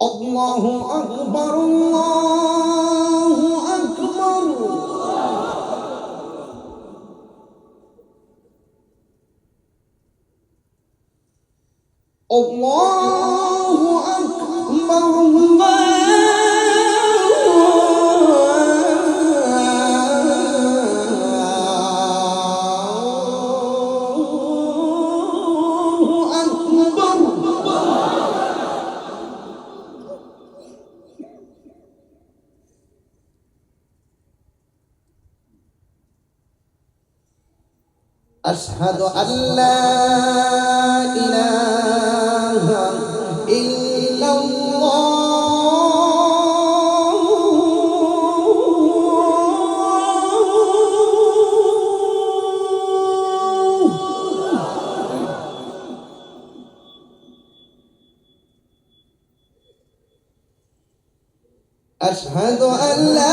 আল্লাহু আকবার, আল্লাহু আকবার। আল্লাহু আকবার, আল্লাহু আকবার। আশহাদু আল্লা ইলাহা ইল্লাল্লাহ। আশহাদু আল্লা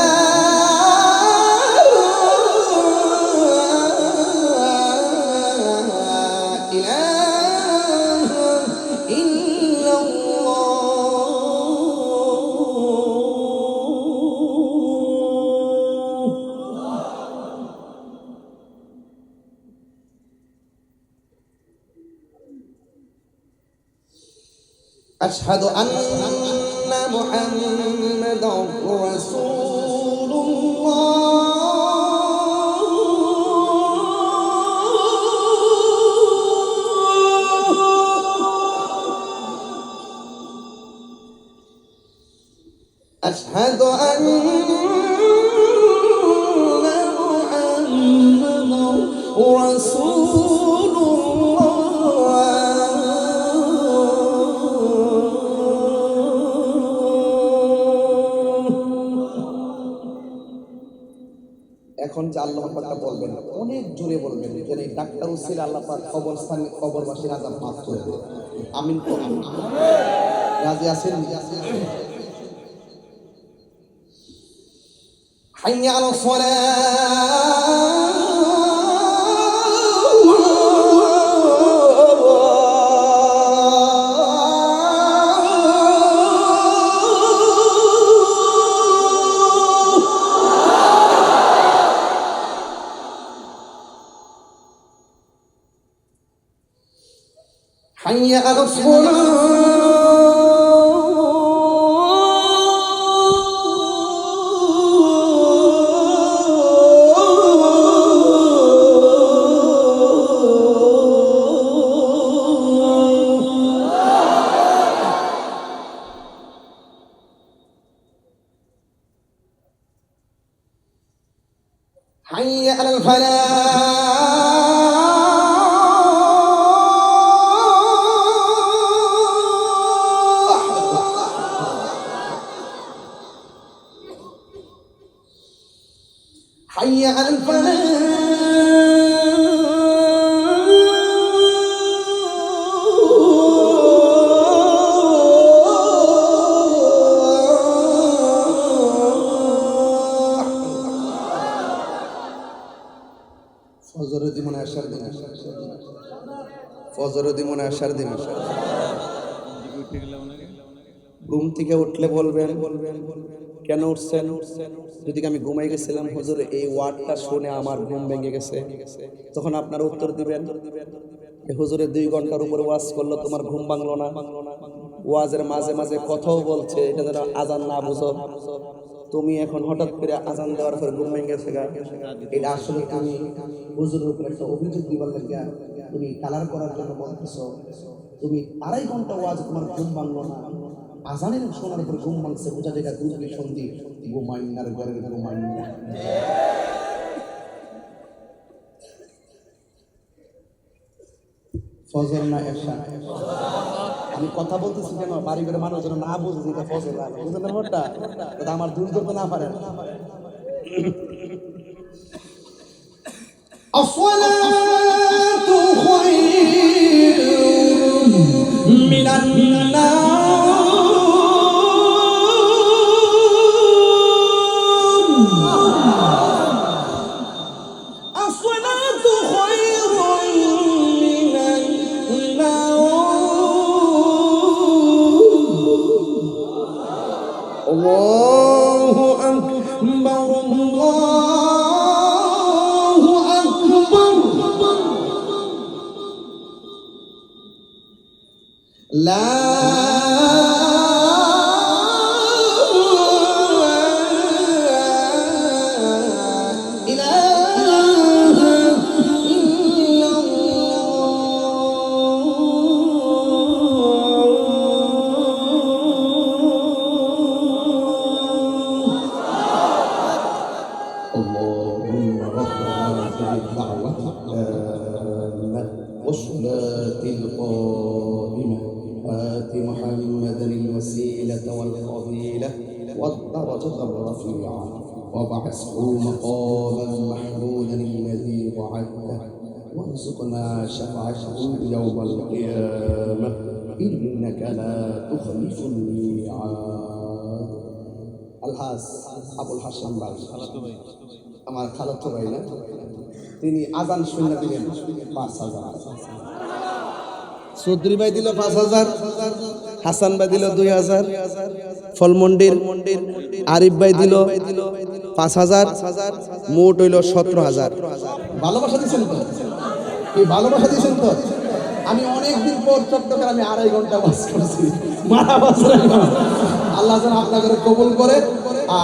أشهد أن محمدا رسول الله أشهد أن محمدا رسول এখন যে আল্লাহ পাকটা বলবেন অনেক জোরে বলবেন, যেন এই ডাক্তার উসিল আল্লাহ পাক কবরবাসীর আযাব মাফ করে দেন। আমিন করুন। রাজি আছেন? হাইয়া আলাস সালাহ। حي على حي على الفلاح. حي على الفلاح. ফজর দিমনে আসার দিন, ফজর দিমনে আসার দিন ঘুম থেকে উঠলে বলবেন কেন উঠছেন? যদি আমি ঘুমাই গেছিলাম হুজুর, এই ওয়ার্ডটা শুনে আমার ঘুম ভেঙে গেছে, তখন আপনার উত্তর দিবেন হুজুরে 2 ঘন্টার উপর ওয়াজ করলো, তোমার ঘুম ভাঙলো না? ওয়াজের মাঝে মাঝে কথাও বলছে, এটা যেন আজান না বুঝো। তুমি এখন হঠাৎ করে আজান দেওয়ার পর ঘুম ভেঙে গেছে, এটা আসলে তুমি হুজুরের উপর একটা অভিযোগ দিবার লাগিয়া তুমি কালার করার জন্য বলতেছো। তুমি 2.5 ঘন্টা ওয়াজ, তোমার ঘুম ভাঙলো না, আজানের শোনার পর ঘুম ভাঙছে, বোঝা যায় দুই সন্ধি ঘুমাইনার ঘরের ঘুমাইনা। ফজর না এশা? আমি কথা বলতেছি কেন, বাড়ি ঘরে মানুষ যেন না বুঝে যেটা ফজর লাগে, বুঝলেন ব্যাপারটা? এটা আমার দূর করতে না পারেন। আসসালাতু খায়রুম মিনান নার। আসসালাতু খায়রুম মিনান নার। আল্লাহু আকবার, আল্লাহু আকবার। লা اللهم رب هذه الدعوة التامة والصلاة القائمة آت محمدا الوسيلة والفضيلة والدرجة الرفيعة وابعثه مقاما محمودا الذي وعدته وارزقنا شفاعته يوم القيامة إنك لا تخلف الميعاد. আলহাজ আবুল হাসান ভাই, আমার খালাতো ভাই না, তিনি আজান শুনে দিলেন ৫,০০০। চৌধুরী ভাই দিল ৫,০০০, হাসান ভাই দিল ২,০০০, ফলমন্ডির আরিফ ভাই দিল ৫,০০০, মোট হইল ১৭,০০০। ভালোবাসা দিচ্ছেন তো? কি ভালোবাসা দিচ্ছেন তো? আমি অনেকদিন পর চট্টগ্রামে ২.৫ ঘন্টা বাস করছি, মারা বাসরা। আল্লাহ যেন আপনাদের কবুল করে।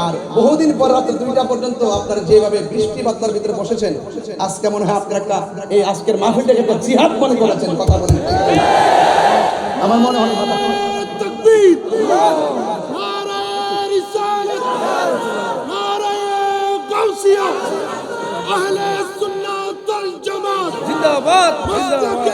আর বহুদিন পর রাত 2টা পর্যন্ত আপনারা যেভাবে বৃষ্টি বাদলার ভিতরে বসেছেন, আজকে মনে হয় আপনারা একটা এই আজকের মাহফিলটাকে একটা জিহাদ মনে করেছেন। কথা বলেন, আমার মনে হয় কথা তাকবীর, নারে রিসালাত, নারে গাউসিয়া, আহলে সুন্নাত ওয়াল জামাত জিন্দাবাদ, জিন্দাবাদ।